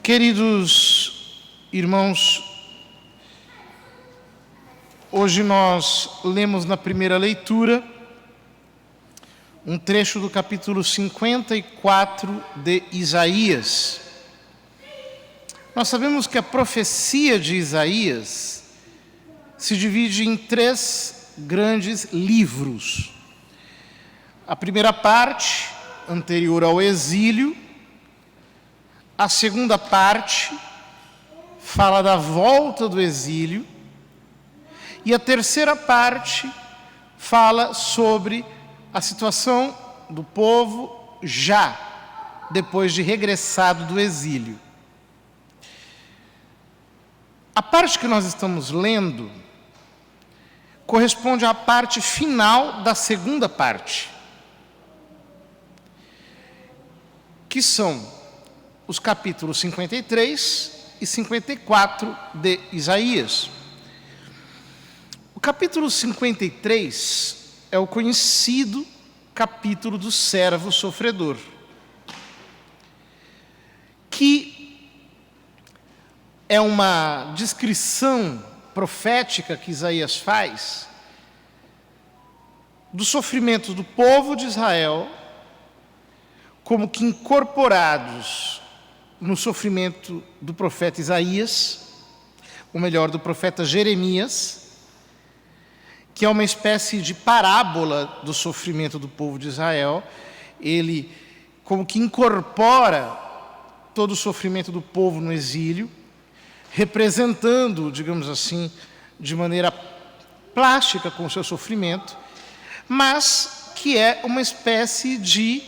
Queridos irmãos, hoje nós lemos na primeira leitura um trecho do capítulo 54 de Isaías. Nós sabemos que a profecia de Isaías se divide em 3 grandes livros. A primeira parte, anterior ao exílio. A segunda parte fala da volta do exílio. E a terceira parte fala sobre a situação do povo já depois de regressado do exílio. A parte que nós estamos lendo corresponde à parte final da segunda parte, que são os capítulos 53 e 54 de Isaías. O capítulo 53 é o conhecido capítulo do servo sofredor, que é uma descrição profética que Isaías faz do sofrimento do povo de Israel, como que incorporados no sofrimento do profeta Isaías, ou melhor, do profeta Jeremias, que é uma espécie de parábola do sofrimento do povo de Israel. Ele como que incorpora todo o sofrimento do povo no exílio, representando, digamos assim, de maneira plástica com o seu sofrimento, mas que é uma espécie de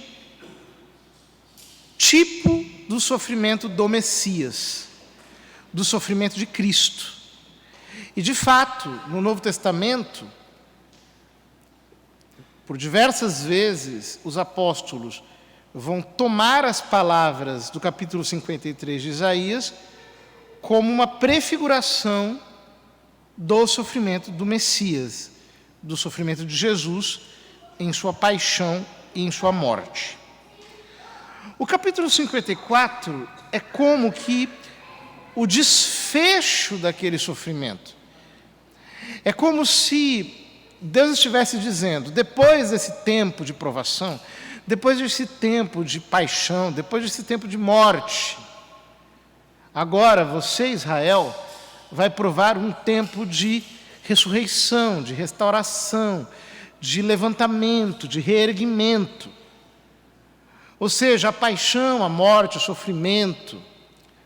tipo do sofrimento do Messias, do sofrimento de Cristo. E, de fato, no Novo Testamento, por diversas vezes, os apóstolos vão tomar as palavras do capítulo 53 de Isaías como uma prefiguração do sofrimento do Messias, do sofrimento de Jesus em sua paixão e em sua morte. O capítulo 54 é como que o desfecho daquele sofrimento. É como se Deus estivesse dizendo, depois desse tempo de provação, depois desse tempo de paixão, depois desse tempo de morte, agora você, Israel, vai provar um tempo de ressurreição, de restauração, de levantamento, de reerguimento. Ou seja, a paixão, a morte, o sofrimento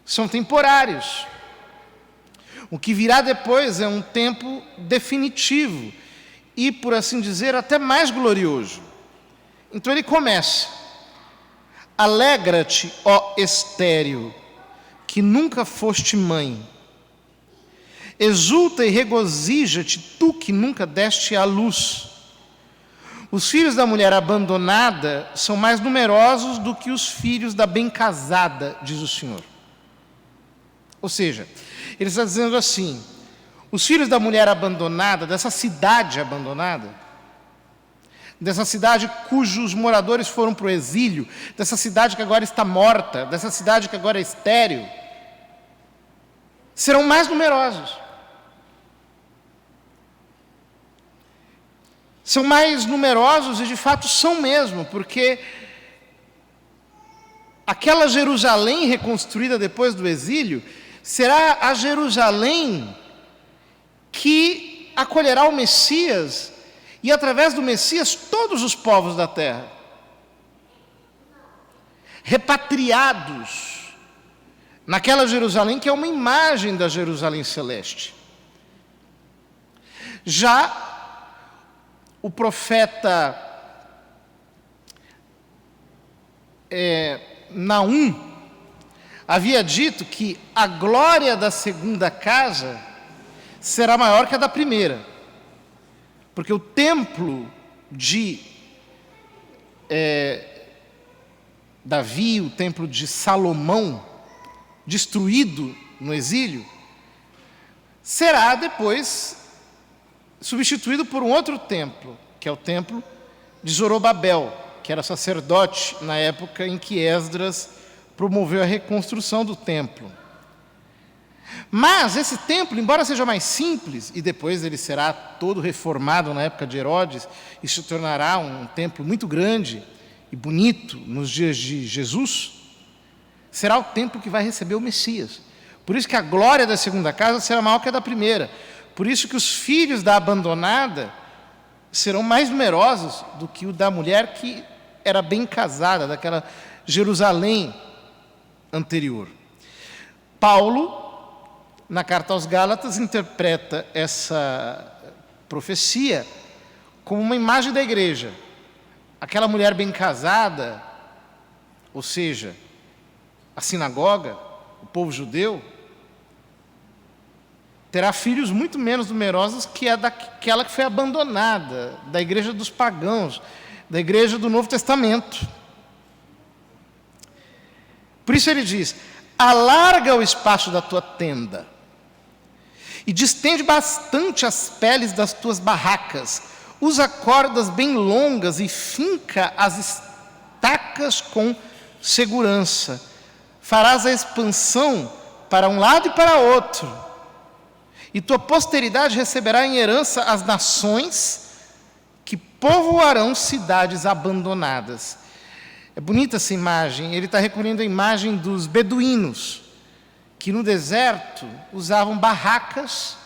são temporários. O que virá depois é um tempo definitivo e, por assim dizer, até mais glorioso. Então ele começa: alegra-te, ó estéril, que nunca foste mãe. Exulta e regozija-te, tu que nunca deste à luz. Os filhos da mulher abandonada são mais numerosos do que os filhos da bem-casada, diz o Senhor. Ou seja, ele está dizendo assim, os filhos da mulher abandonada, dessa cidade abandonada, dessa cidade cujos moradores foram para o exílio, dessa cidade que agora está morta, dessa cidade que agora é estéril, serão mais numerosos. São mais numerosos e de fato são mesmo, porque aquela Jerusalém reconstruída depois do exílio será a Jerusalém que acolherá o Messias e, através do Messias, todos os povos da terra, repatriados naquela Jerusalém que é uma imagem da Jerusalém celeste. Já o profeta Naum havia dito que a glória da segunda casa será maior que a da primeira, porque o templo de Davi, o templo de Salomão, destruído no exílio, será depois substituído por um outro templo, que é o templo de Zorobabel, que era sacerdote na época em que Esdras promoveu a reconstrução do templo. Mas esse templo, embora seja mais simples, e depois ele será todo reformado na época de Herodes, e se tornará um templo muito grande e bonito nos dias de Jesus, será o templo que vai receber o Messias. Por isso que a glória da segunda casa será maior que a da primeira. Por isso que os filhos da abandonada serão mais numerosos do que o da mulher que era bem casada, daquela Jerusalém anterior. Paulo, na carta aos Gálatas, interpreta essa profecia como uma imagem da igreja. Aquela mulher bem casada, ou seja, a sinagoga, o povo judeu, terá filhos muito menos numerosos que a daquela que foi abandonada, da igreja dos pagãos, da igreja do Novo Testamento. Por isso ele diz: alarga o espaço da tua tenda e distende bastante as peles das tuas barracas, usa cordas bem longas e finca as estacas com segurança. Farás a expansão para um lado e para outro, e tua posteridade receberá em herança as nações que povoarão cidades abandonadas. É bonita essa imagem. Ele está recolhendo a imagem dos beduínos, que no deserto usavam barracas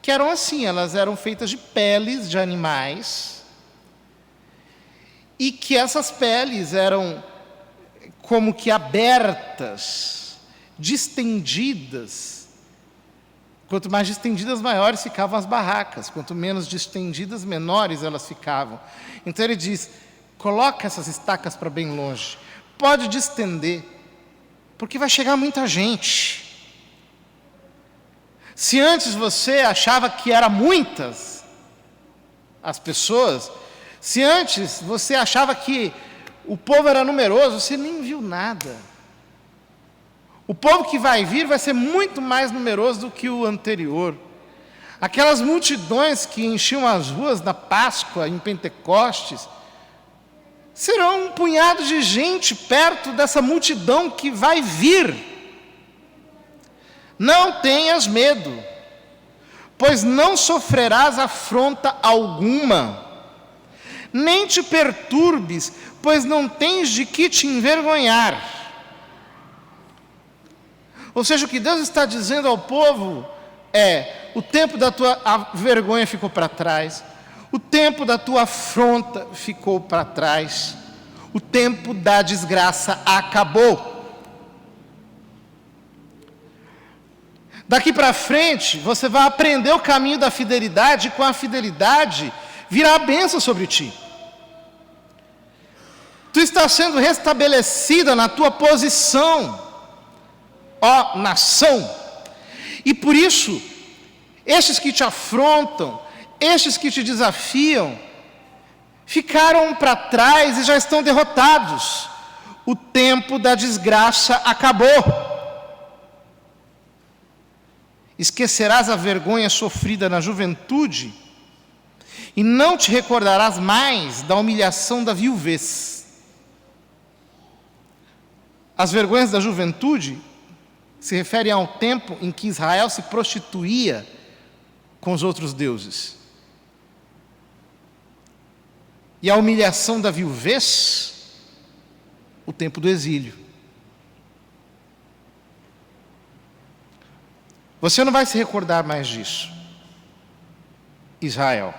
que eram assim, elas eram feitas de peles de animais, e que essas peles eram como que abertas, distendidas. Quanto mais distendidas, maiores ficavam as barracas. Quanto menos distendidas, menores elas ficavam. Então ele diz: coloca essas estacas para bem longe. Pode distender, porque vai chegar muita gente. Se antes você achava que eram muitas as pessoas, se antes você achava que o povo era numeroso, você nem viu nada. O povo que vai vir vai ser muito mais numeroso do que o anterior. Aquelas multidões que enchiam as ruas na Páscoa, em Pentecostes, serão um punhado de gente perto dessa multidão que vai vir. Não tenhas medo, pois não sofrerás afronta alguma, nem te perturbes, pois não tens de que te envergonhar. Ou seja, o que Deus está dizendo ao povo é: o tempo da tua vergonha ficou para trás, o tempo da tua afronta ficou para trás, o tempo da desgraça acabou. Daqui para frente, você vai aprender o caminho da fidelidade, e com a fidelidade virá a bênção sobre ti. Tu estás sendo restabelecida na tua posição, ó nação, e por isso, estes que te afrontam, estes que te desafiam, ficaram para trás e já estão derrotados. O tempo da desgraça acabou. Esquecerás a vergonha sofrida na juventude e não te recordarás mais da humilhação da viuvez. As vergonhas da juventude se referem ao tempo em que Israel se prostituía com os outros deuses. E a humilhação da viuvez, o tempo do exílio. Você não vai se recordar mais disso, Israel,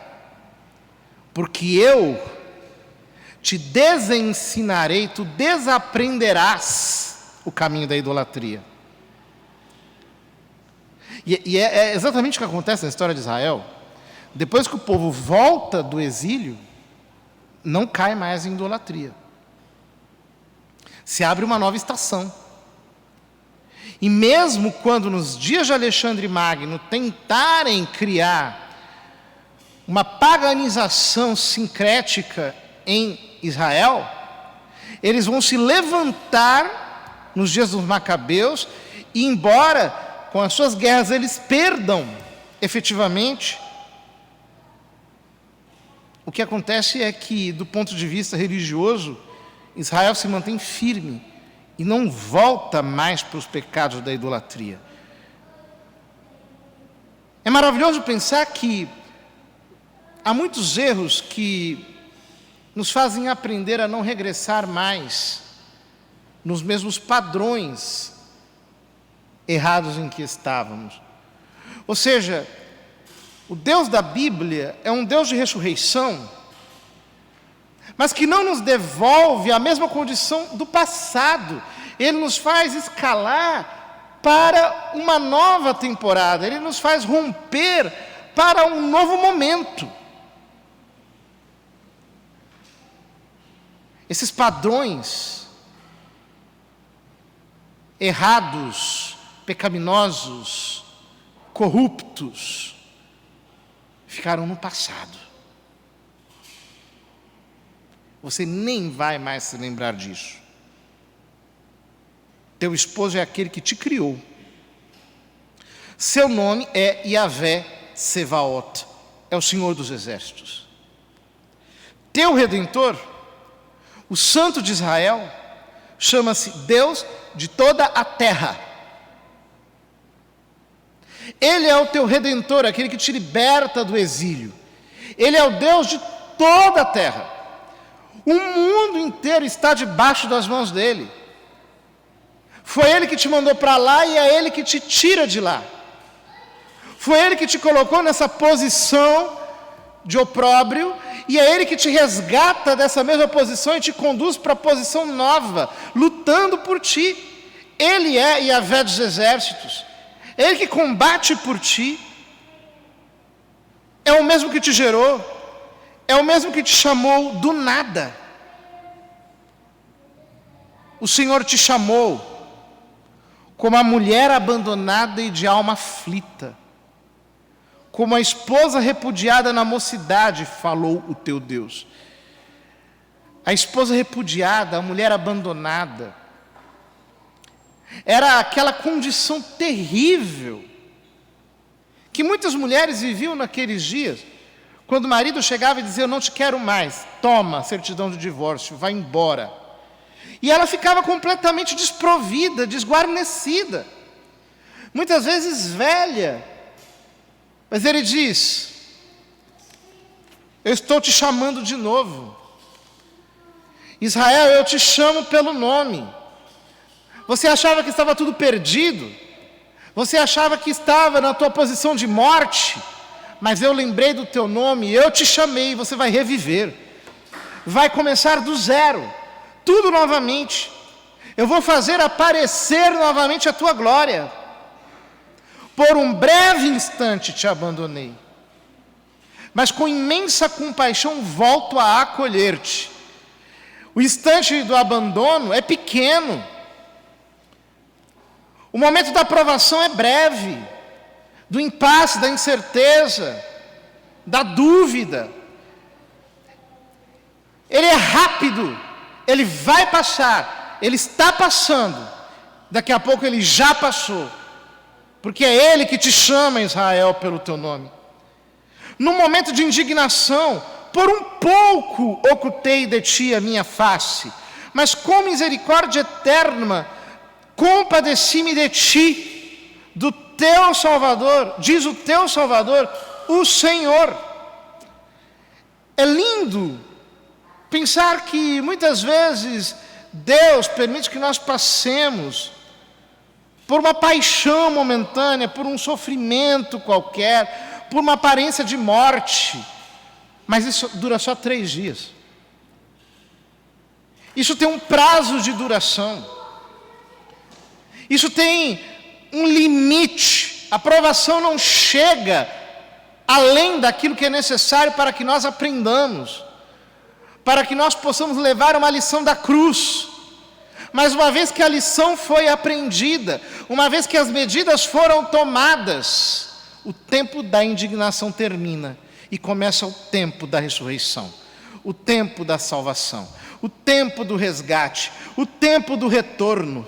porque eu te desensinarei, tu desaprenderás o caminho da idolatria. E é exatamente o que acontece na história de Israel. Depois que o povo volta do exílio, não cai mais em idolatria. Se abre uma nova estação. E mesmo quando nos dias de Alexandre Magno tentarem criar uma paganização sincrética em Israel, eles vão se levantar nos dias dos Macabeus, e embora com as suas guerras eles perdam efetivamente, o que acontece é que, do ponto de vista religioso, Israel se mantém firme e não volta mais para os pecados da idolatria. É maravilhoso pensar que há muitos erros que nos fazem aprender a não regressar mais nos mesmos padrões errados em que estávamos. Ou seja, o Deus da Bíblia é um Deus de ressurreição, mas que não nos devolve a mesma condição do passado. Ele nos faz escalar para uma nova temporada, Ele nos faz romper para um novo momento. Esses padrões errados, pecaminosos, corruptos, ficaram no passado. Você nem vai mais se lembrar disso. Teu esposo é aquele que te criou. Seu nome é Yahvé Sevaot, é o Senhor dos Exércitos. Teu Redentor, o Santo de Israel, chama-se Deus de toda a terra. Ele é o teu Redentor, aquele que te liberta do exílio. Ele é o Deus de toda a terra. O mundo inteiro está debaixo das mãos dele. Foi Ele que te mandou para lá e é Ele que te tira de lá. Foi Ele que te colocou nessa posição de opróbrio e é Ele que te resgata dessa mesma posição e te conduz para a posição nova, lutando por ti. Ele é Yahvé dos Exércitos. Ele que combate por ti. É o mesmo que te gerou. É o mesmo que te chamou do nada. O Senhor te chamou como a mulher abandonada e de alma aflita. Como a esposa repudiada na mocidade, falou o teu Deus. A esposa repudiada, a mulher abandonada, era aquela condição terrível que muitas mulheres viviam naqueles dias, quando o marido chegava e dizia: eu não te quero mais, toma a certidão de divórcio, vai embora. E ela ficava completamente desprovida, desguarnecida, muitas vezes velha. Mas ele diz: eu estou te chamando de novo. Israel, eu te chamo pelo nome. Você achava que estava tudo perdido? Você achava que estava na tua posição de morte? Mas eu lembrei do teu nome, eu te chamei, você vai reviver. Vai começar do zero, tudo novamente. Eu vou fazer aparecer novamente a tua glória. Por um breve instante te abandonei, mas com imensa compaixão volto a acolher-te. O instante do abandono é pequeno. O momento da provação é breve, do impasse, da incerteza, da dúvida. Ele é rápido, ele vai passar, ele está passando, daqui a pouco ele já passou, porque é Ele que te chama, Israel, pelo teu nome. No momento de indignação, por um pouco ocultei de ti a minha face, mas com misericórdia eterna, compadeci-me de ti, do teu Salvador, diz o teu Salvador, o Senhor. É lindo pensar que muitas vezes Deus permite que nós passemos por uma paixão momentânea, por um sofrimento qualquer, por uma aparência de morte, mas isso dura só 3 dias. Isso tem um prazo de duração. Isso tem um limite. A provação não chega além daquilo que é necessário para que nós aprendamos, para que nós possamos levar uma lição da cruz. Mas uma vez que a lição foi aprendida, uma vez que as medidas foram tomadas, o tempo da indignação termina e começa o tempo da ressurreição, o tempo da salvação, o tempo do resgate, o tempo do retorno.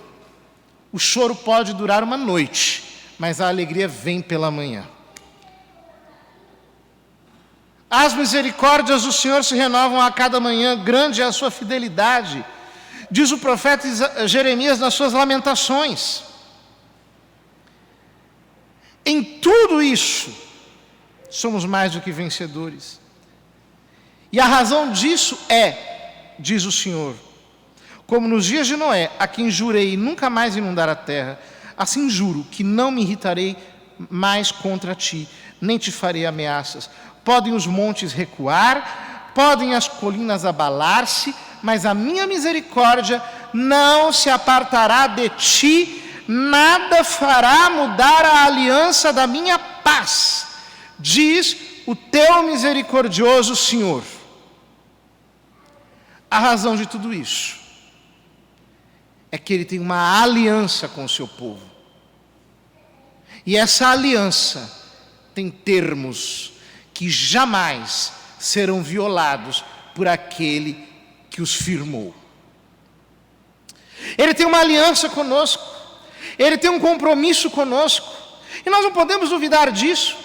O choro pode durar uma noite, mas a alegria vem pela manhã. As misericórdias do Senhor se renovam a cada manhã, grande é a sua fidelidade. diz o profeta Jeremias nas suas lamentações. Em tudo isso, somos mais do que vencedores. E a razão disso é, diz o Senhor, como nos dias de Noé, a quem jurei nunca mais inundar a terra, assim juro que não me irritarei mais contra ti, nem te farei ameaças. Podem os montes recuar, podem as colinas abalar-se, mas a minha misericórdia não se apartará de ti, nada fará mudar a aliança da minha paz, diz o teu misericordioso Senhor. A razão de tudo isso é que Ele tem uma aliança com o seu povo. E essa aliança tem termos que jamais serão violados por aquele que os firmou. Ele tem uma aliança conosco, Ele tem um compromisso conosco, e nós não podemos duvidar disso.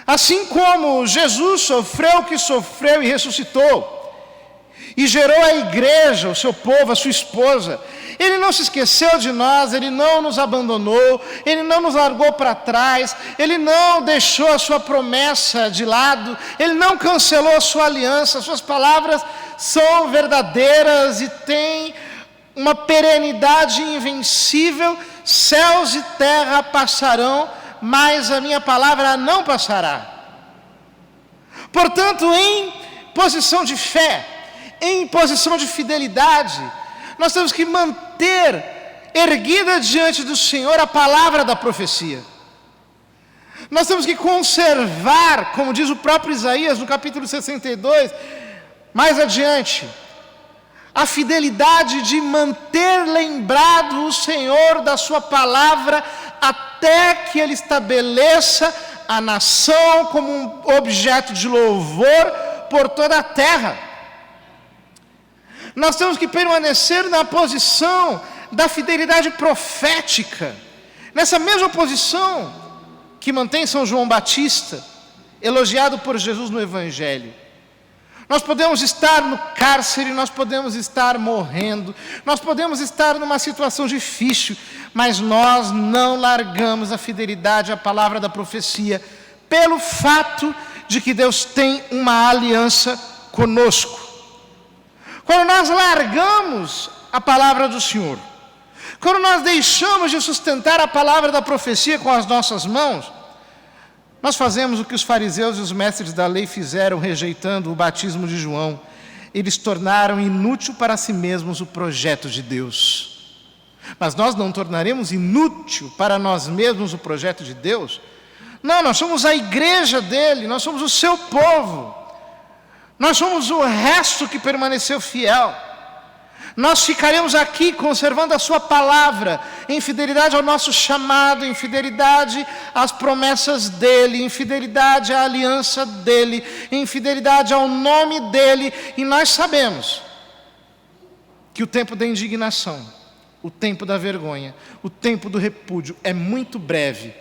Assim como Jesus sofreu o que sofreu e ressuscitou, e gerou a igreja, o seu povo, a sua esposa, Ele não se esqueceu de nós, Ele não nos abandonou, Ele não nos largou para trás, Ele não deixou a sua promessa de lado, Ele não cancelou a sua aliança. Suas palavras são verdadeiras e têm uma perenidade invencível. Céus e terra passarão, mas a minha palavra não passará. Portanto, em posição de fé, em posição de fidelidade, nós temos que manter erguida diante do Senhor a palavra da profecia. Nós temos que conservar, como diz o próprio Isaías no capítulo 62, mais adiante, a fidelidade de manter lembrado o Senhor da sua palavra até que Ele estabeleça a nação como um objeto de louvor por toda a terra. Nós temos que permanecer na posição da fidelidade profética, nessa mesma posição que mantém São João Batista, elogiado por Jesus no Evangelho. Nós podemos estar no cárcere, nós podemos estar morrendo, nós podemos estar numa situação difícil, mas nós não largamos a fidelidade à palavra da profecia, pelo fato de que Deus tem uma aliança conosco. Quando nós largamos a palavra do Senhor, quando nós deixamos de sustentar a palavra da profecia com as nossas mãos, nós fazemos o que os fariseus e os mestres da lei fizeram rejeitando o batismo de João. Eles tornaram inútil para si mesmos o projeto de Deus. Mas nós não tornaremos inútil para nós mesmos o projeto de Deus. Não, nós somos a igreja dele, nós somos o seu povo. Nós somos o resto que permaneceu fiel. Nós ficaremos aqui conservando a sua palavra, em fidelidade ao nosso chamado, em fidelidade às promessas dele, em fidelidade à aliança dele, em fidelidade ao nome dele. E nós sabemos que o tempo da indignação, o tempo da vergonha, o tempo do repúdio é muito breve.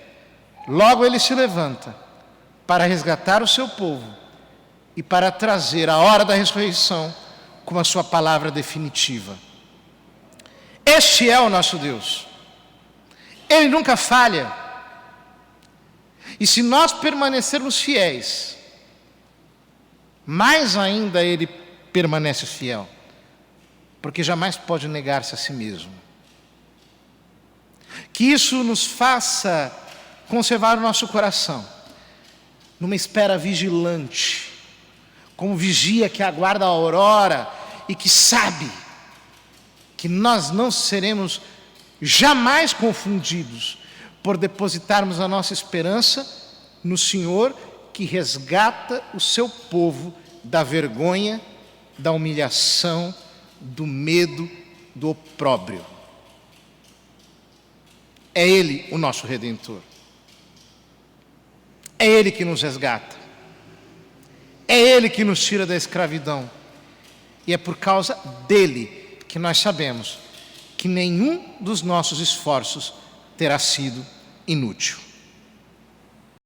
Logo Ele se levanta para resgatar o seu povo e para trazer a hora da ressurreição com a sua palavra definitiva. Este é o nosso Deus. Ele nunca falha. E se nós permanecermos fiéis, mais ainda Ele permanece fiel, porque jamais pode negar-se a si mesmo. Que isso nos faça conservar o nosso coração numa espera vigilante, como vigia que aguarda a aurora e que sabe que nós não seremos jamais confundidos por depositarmos a nossa esperança no Senhor que resgata o seu povo da vergonha, da humilhação, do medo, do opróbrio. É Ele o nosso Redentor. É Ele que nos resgata. É Ele que nos tira da escravidão. E é por causa dEle que nós sabemos que nenhum dos nossos esforços terá sido inútil.